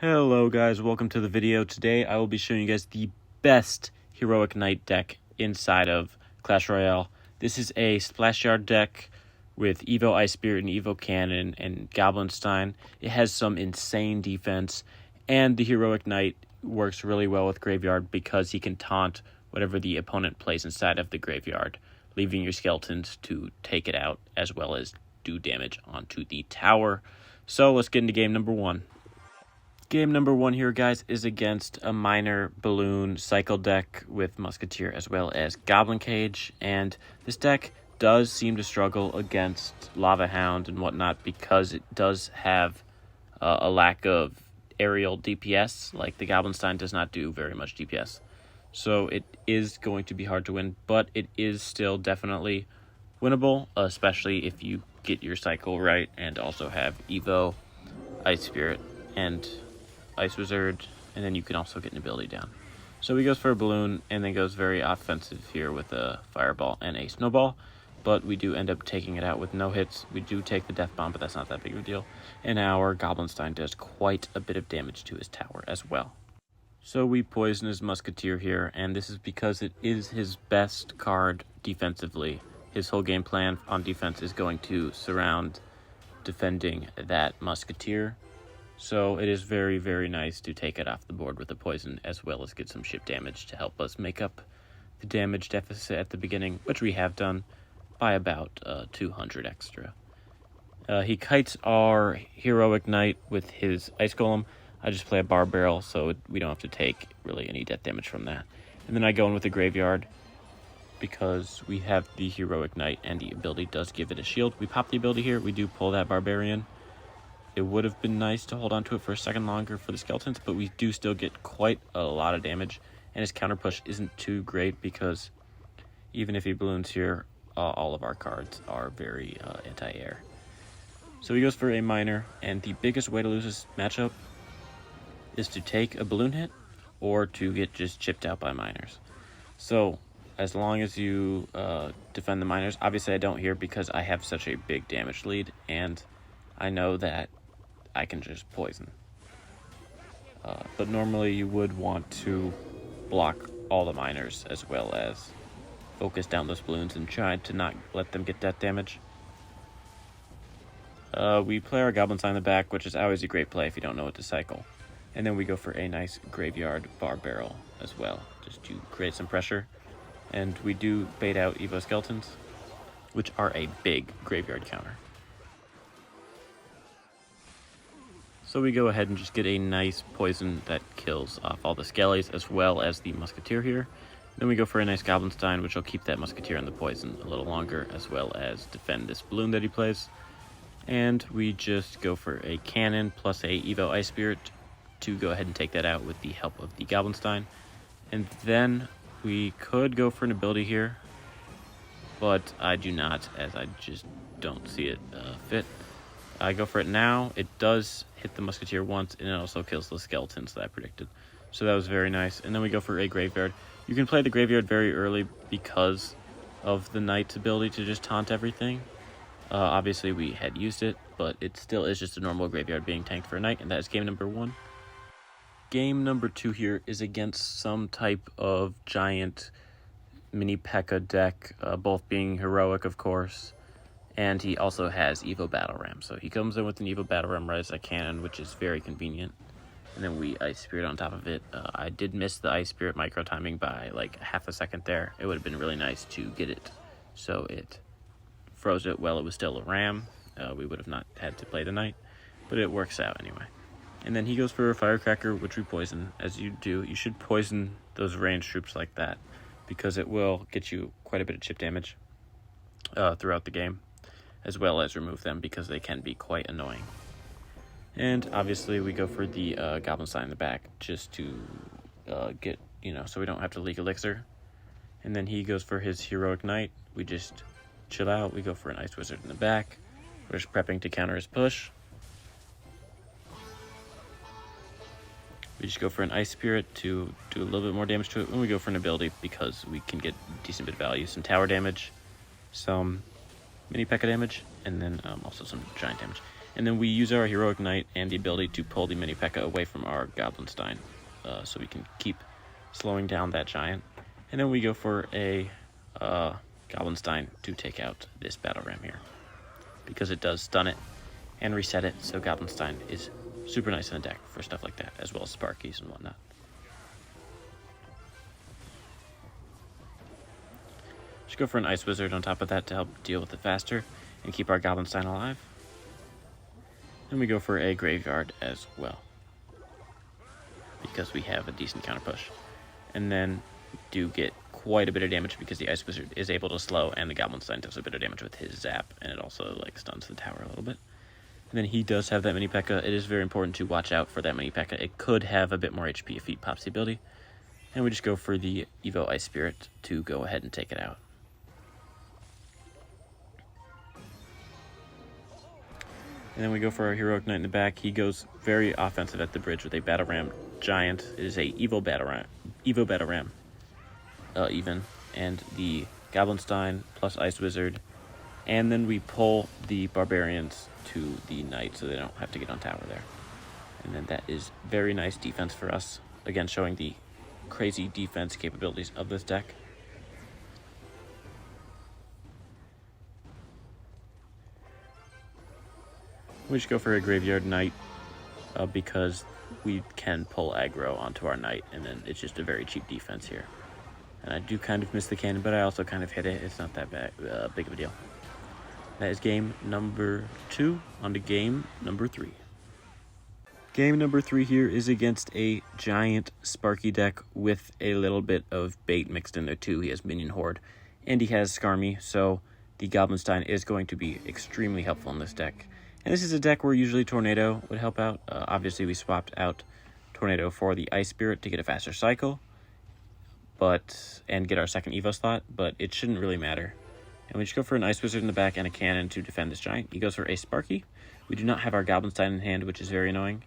Hello guys, welcome to the video. Today I will be showing you guys the best Heroic Knight deck inside of Clash Royale. This is a Splash Yard deck with Evo Ice Spirit and Evo Cannon and Goblinstein. It has some insane defense, and the Heroic Knight works really well with Graveyard because he can taunt whatever the opponent plays inside of the graveyard, leaving your skeletons to take it out as well as do damage onto the tower. So let's get into game number one. Game number one here, guys, is against a Miner Balloon Cycle deck with Musketeer as well as Goblin Cage. And this deck does seem to struggle against Lava Hound and whatnot because it does have a lack of aerial DPS. Like the Goblinstein does not do very much DPS. So it is going to be hard to win, but it is still definitely winnable, especially if you get your cycle right and also have Evo, Ice Spirit, and Ice Wizard, and then you can also get an ability down. So he goes for a balloon and then goes very offensive here with a fireball and a snowball, but we do end up taking it out with no hits. We do take the death bomb, but that's not that big of a deal. And our Goblinstein does quite a bit of damage to his tower as well. So we poison his Musketeer here, and this is because it is his best card defensively. His whole game plan on defense is going to surround defending that Musketeer. So it is very, very nice to take it off the board with the poison as well as get some ship damage to help us make up the damage deficit at the beginning, which we have done by about 200 extra. He kites our Heroic Knight with his Ice Golem. I just play a Bar Barrel, so we don't have to take really any death damage from that. And then I go in with the Graveyard because we have the Heroic Knight and the ability does give it a shield. We pop the ability here. We do pull that Barbarian. It would have been nice to hold on to it for a second longer for the skeletons, but we do still get quite a lot of damage. And his counter push isn't too great because even if he balloons here, all of our cards are very anti-air. So he goes for a Miner, and the biggest way to lose this matchup is to take a balloon hit or to get just chipped out by Miners. So as long as you defend the Miners, obviously I don't here because I have such a big damage lead, and I know that I can just poison. But normally you would want to block all the Miners as well as focus down those balloons and try to not let them get death damage. We play our Goblinstein in the back, which is always a great play if you don't know what to cycle. And then we go for a nice Graveyard Bar Barrel as well, just to create some pressure. And we do bait out Evo Skeletons, which are a big graveyard counter. So we go ahead and just get a nice poison that kills off all the skellies as well as the Musketeer here. Then we go for a nice Goblinstein, which will keep that Musketeer and the poison a little longer as well as defend this balloon that he plays. And we just go for a Cannon plus a Evo Ice Spirit to go ahead and take that out with the help of the Goblinstein. And then we could go for an ability here, but I do not, as I just don't see it fit. I go for it now. It does hit the Musketeer once, and it also kills the skeletons that I predicted. So that was very nice. And then we go for a Graveyard. You can play the Graveyard very early because of the Knight's ability to just taunt everything. Obviously, we had used it, but it still is just a normal Graveyard being tanked for a Knight, and that is game number one. Game number two here is against some type of giant mini P.E.K.K.A deck, both being heroic, of course. And he also has Evo Battle Ram. So he comes in with an Evo Battle Ram right as a cannon, which is very convenient. And then we Ice Spirit on top of it. I did miss the Ice Spirit micro timing by like half a second there. It would have been really nice to get it so it froze it while it was still a Ram. We would have not had to play the Knight, but it works out anyway. And then he goes for a Firecracker, which we poison. As you do, you should poison those ranged troops like that because it will get you quite a bit of chip damage throughout the game, as well as remove them because they can be quite annoying. And obviously we go for the Goblinstein in the back just to get, so we don't have to leak Elixir. And then he goes for his Heroic Knight. We just chill out. We go for an Ice Wizard in the back. We're just prepping to counter his push. We just go for an Ice Spirit to do a little bit more damage to it. And we go for an ability because we can get a decent bit of value. Some tower damage, some mini P.E.K.K.A damage, and then also some giant damage. And then we use our Heroic Knight and the ability to pull the Mini P.E.K.K.A away from our Goblin Stein, so we can keep slowing down that giant. And then we go for a Goblin Stein to take out this Battle Ram here, because it does stun it and reset it, so Goblin Stein is super nice in the deck for stuff like that, as well as Sparkies and whatnot. Just go for an Ice Wizard on top of that to help deal with it faster and keep our Goblin Stein alive. Then we go for a Graveyard as well, because we have a decent counter push. And then do get quite a bit of damage because the Ice Wizard is able to slow, and the Goblin Stein does a bit of damage with his zap, and it also like stuns the tower a little bit. And then he does have that Mini P.E.K.K.A. It is very important to watch out for that Mini P.E.K.K.A. It could have a bit more HP if he pops the ability. And we just go for the Evo Ice Spirit to go ahead and take it out. And then we go for our Heroic Knight in the back. He goes very offensive at the bridge with a Battle Ram Giant. It is a Evo Battle Ram, even. And the Goblin Stein plus Ice Wizard. And then we pull the Barbarians to the Knight so they don't have to get on tower there. And then that is very nice defense for us. Again, showing the crazy defense capabilities of this deck. We just go for a Graveyard Knight because we can pull aggro onto our Knight, and then it's just a very cheap defense here. And I do kind of miss the cannon, but I also kind of hit it. It's not that big of a deal. That is game number 2. On to game number 3. Game number 3 here is against a giant Sparky deck with a little bit of bait mixed in there too. He has Minion Horde, and he has Skarmy, so the Goblin Stein is going to be extremely helpful in this deck. And this is a deck where usually Tornado would help out. Obviously, we swapped out Tornado for the Ice Spirit to get a faster cycle, and get our second Evo slot, but it shouldn't really matter. And we just go for an Ice Wizard in the back and a cannon to defend this giant. He goes for a Sparky. We do not have our Goblin Stein in hand, which is very annoying.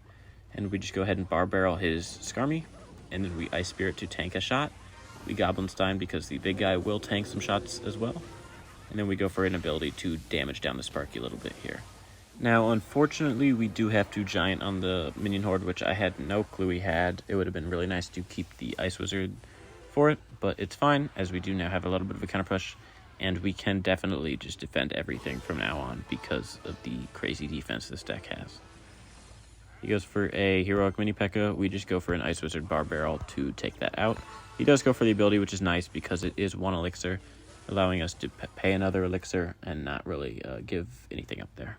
And we just go ahead and Bar Barrel his Skarmy, and then we Ice Spirit to tank a shot. We Goblin Stein because the big guy will tank some shots as well. And then we go for an ability to damage down the Sparky a little bit here. Now, unfortunately, we do have to Giant on the Minion Horde, which I had no clue we had. It would have been really nice to keep the Ice Wizard for it, but it's fine, as we do now have a little bit of a counter push, and we can definitely just defend everything from now on because of the crazy defense this deck has. He goes for a Heroic Mini P.E.K.K.A. We just go for an Ice Wizard Bar Barrel to take that out. He does go for the ability, which is nice because it is 1 elixir, allowing us to pay another elixir and not really give anything up there.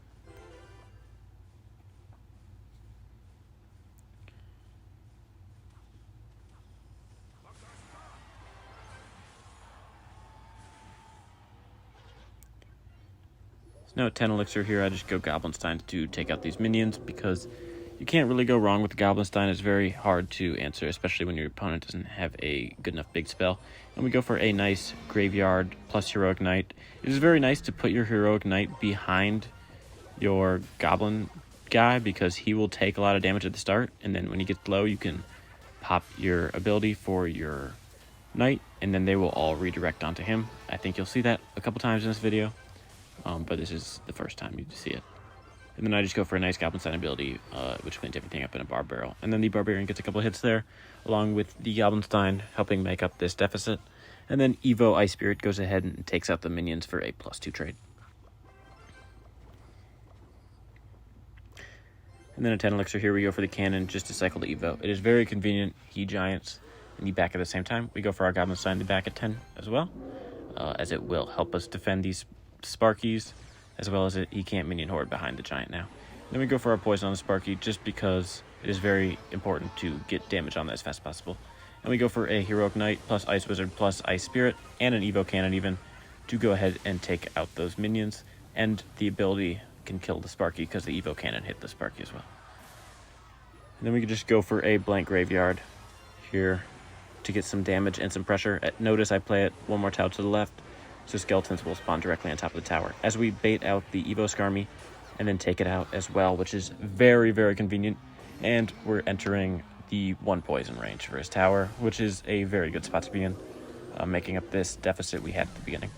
Now at 10 elixir here, I just go Goblin Stein to take out these minions because you can't really go wrong with the Goblin Stein. It's very hard to answer, especially when your opponent doesn't have a good enough big spell. And we go for a nice Graveyard plus Heroic Knight. It is very nice to put your Heroic Knight behind your Goblin guy because he will take a lot of damage at the start, and then when he gets low, you can pop your ability for your Knight, and then they will all redirect onto him. I think you'll see that a couple times in this video. But this is the first time you see it. And then I just go for a nice Goblin Stein ability, which cleans everything up in a Bar Barrel. And then the Barbarian gets a couple hits there, along with the Goblin Stein helping make up this deficit. And then Evo Ice Spirit goes ahead and takes out the minions for a +2 trade. And then at 10 elixir here, we go for the cannon just to cycle the Evo. It is very convenient. He giants and he back at the same time. We go for our Goblin Stein in the back at 10 as well, as it will help us defend these Sparkies, as well as he can't Minion Horde behind the giant now. Then we go for our poison on the Sparky just because it is very important to get damage on that as fast as possible. And we go for a Heroic Knight plus Ice Wizard plus Ice Spirit and an Evo Cannon even to go ahead and take out those minions. And the ability can kill the Sparky because the Evo Cannon hit the Sparky as well. And then we can just go for a blank Graveyard here to get some damage and some pressure. Notice I play it one more tile to the left, so skeletons will spawn directly on top of the tower as we bait out the Evo Skarmy and then take it out as well, which is very, very convenient. And we're entering the 1 poison range for his tower, which is a very good spot to be in, making up this deficit we had at the beginning.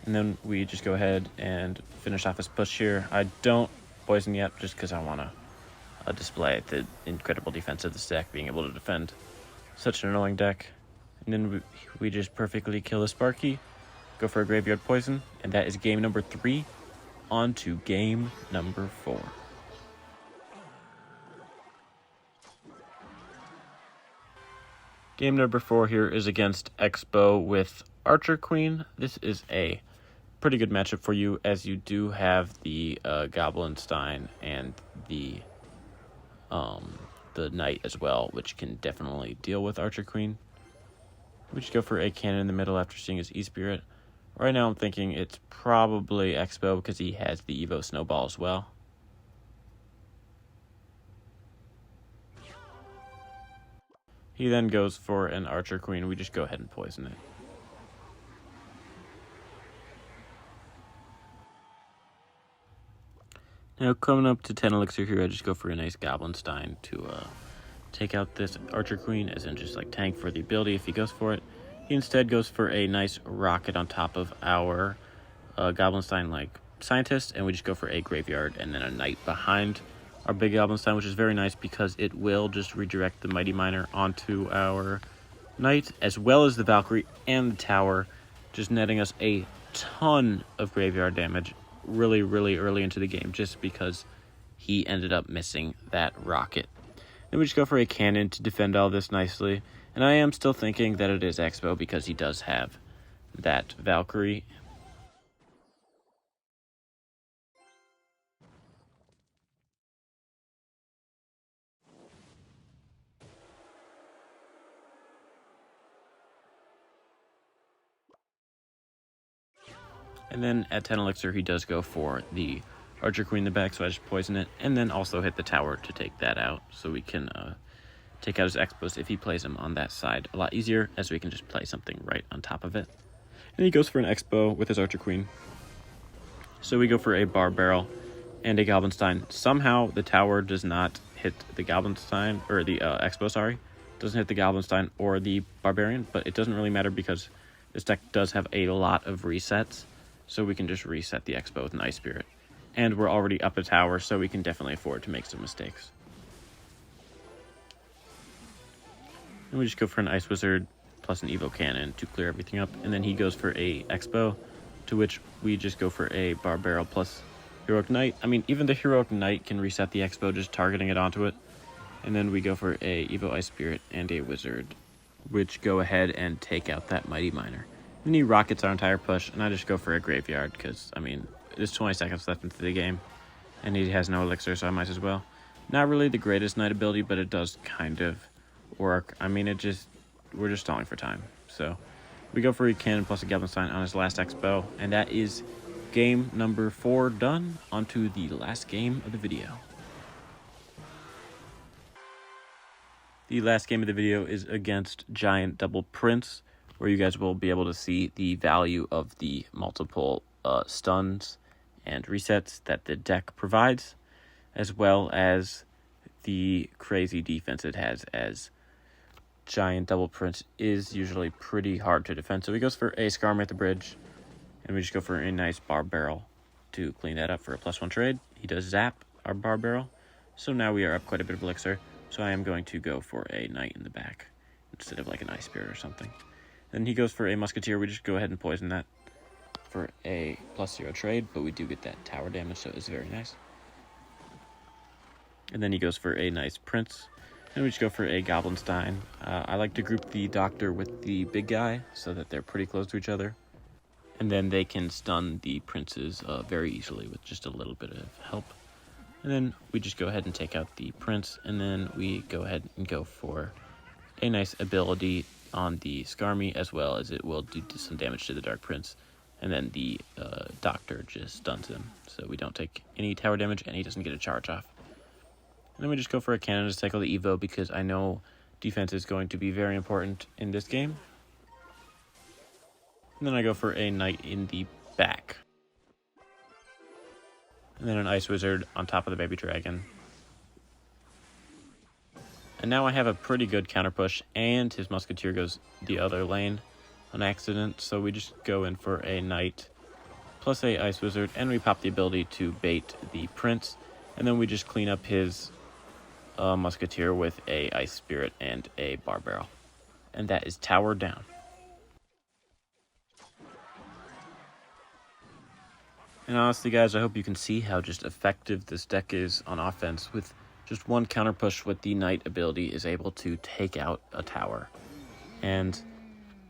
And then we just go ahead and finish off his push here. I don't poison yet just because I want to display the incredible defense of this deck, being able to defend such an annoying deck. And then we just perfectly kill the Sparky, go for a graveyard poison, and that is game number 3. On to game number 4. Game number 4 here is against Expo with Archer Queen. This is a pretty good matchup for you, as you do have the Goblinstein and the Knight as well, which can definitely deal with Archer Queen. We just go for a cannon in the middle after seeing his E-Spirit. Right now I'm thinking it's probably Expo because he has the Evo Snowball as well. He then goes for an Archer Queen. We just go ahead and poison it. Now coming up to 10 Elixir here, I just go for a nice Goblinstein to take out this Archer Queen, as in just like tank for the ability if he goes for it. He instead goes for a nice rocket on top of our Goblinstein like Scientist, and we just go for a Graveyard and then a Knight behind our big Goblinstein, which is very nice because it will just redirect the Mighty Miner onto our Knight, as well as the Valkyrie and the Tower, just netting us a ton of graveyard damage really early into the game, just because he ended up missing that rocket. Then we just go for a cannon to defend all this nicely, and I am still thinking that it is Expo because he does have that Valkyrie. And then at 10 Elixir, he does go for the Archer Queen in the back, so I just poison it, and then also hit the tower to take that out, so we can take out his Expos if he plays him on that side a lot easier, as we can just play something right on top of it. And he goes for an Expo with his Archer Queen. So we go for a Bar Barrel and a Goblinstein. Somehow the tower does not hit the Goblinstein, or the Expo, sorry. Doesn't hit the Goblinstein or the Barbarian, but it doesn't really matter because this deck does have a lot of resets. So we can just reset the Expo with an Ice Spirit. And we're already up a tower, so we can definitely afford to make some mistakes. And we just go for an Ice Wizard plus an Evo Cannon to clear everything up. And then he goes for a Expo, to which we just go for a Bar Barrel plus Heroic Knight. I mean, even the Heroic Knight can reset the Expo just targeting it onto it. And then we go for a Evo Ice Spirit and a Wizard, which go ahead and take out that Mighty Miner. Then he rockets our entire push, and I just go for a Graveyard because, I mean, there's 20 seconds left into the game, and he has no Elixir, so I might as well. Not really the greatest Knight ability, but it does kind of work. I mean, we're just stalling for time. So we go for a Cannon plus a Goblinstein on his last Expo, and that is game number 4 done. On to the last game of the video. The last game of the video is against Giant Double Prince, where you guys will be able to see the value of the multiple stuns and resets that the deck provides, as well as the crazy defense it has, as Giant Double Prince is usually pretty hard to defend. So he goes for a Skarm at the bridge, and we just go for a nice Bar Barrel to clean that up for a +1 trade. He does zap our Bar Barrel, so now we are up quite a bit of Elixir. So I am going to go for a Knight in the back instead of like an Ice Spirit or something. Then he goes for a Musketeer. We just go ahead and poison that for a +0 trade, but we do get that tower damage, so it's very nice. And then he goes for a nice Prince, and we just go for a Goblinstein. I like to group the Doctor with the big guy so that they're pretty close to each other, and then they can stun the Princes very easily with just a little bit of help. And then we just go ahead and take out the Prince, and then we go ahead and go for a nice ability on the Skarmy, as well as it will do some damage to the Dark Prince, and then the Doctor just stuns him, so we don't take any tower damage, and he doesn't get a charge off. And then we just go for a cannon to cycle the Evo, because I know defense is going to be very important in this game. And then I go for a Knight in the back. And then an Ice Wizard on top of the Baby Dragon. And now I have a pretty good counter push, and his Musketeer goes the other lane on accident, so we just go in for a Knight plus a Ice Wizard, and we pop the ability to bait the Prince, and then we just clean up his Musketeer with a Ice Spirit and a Bar Barrel. And that is Tower down. And honestly, guys, I hope you can see how just effective this deck is on offense. With just one counter push with the Knight ability is able to take out a tower. And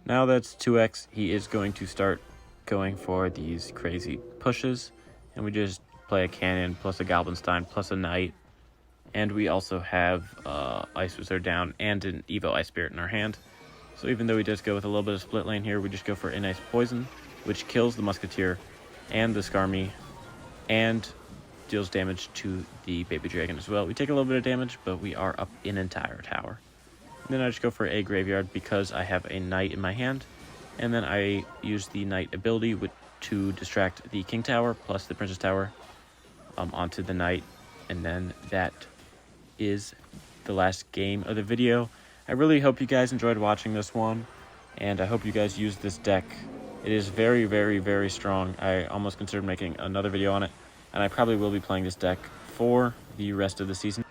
now that's 2x, he is going to start going for these crazy pushes. And we just play a cannon plus a Goblinstein plus a Knight. And we also have Ice Wizard down and an Evo Ice Spirit in our hand. So even though we just go with a little bit of split lane here, we just go for a nice poison, which kills the Musketeer and the Skarmy, and deals damage to the Baby Dragon as well. We take a little bit of damage, but we are up an entire tower. And then I just go for a Graveyard because I have a Knight in my hand, and then I use the Knight ability to distract the King Tower plus the Princess Tower onto the Knight, and then that is the last game of the video. I really hope you guys enjoyed watching this one, and I hope you guys use this deck. It is very, very, very strong. I almost considered making another video on it, and I probably will be playing this deck for the rest of the season.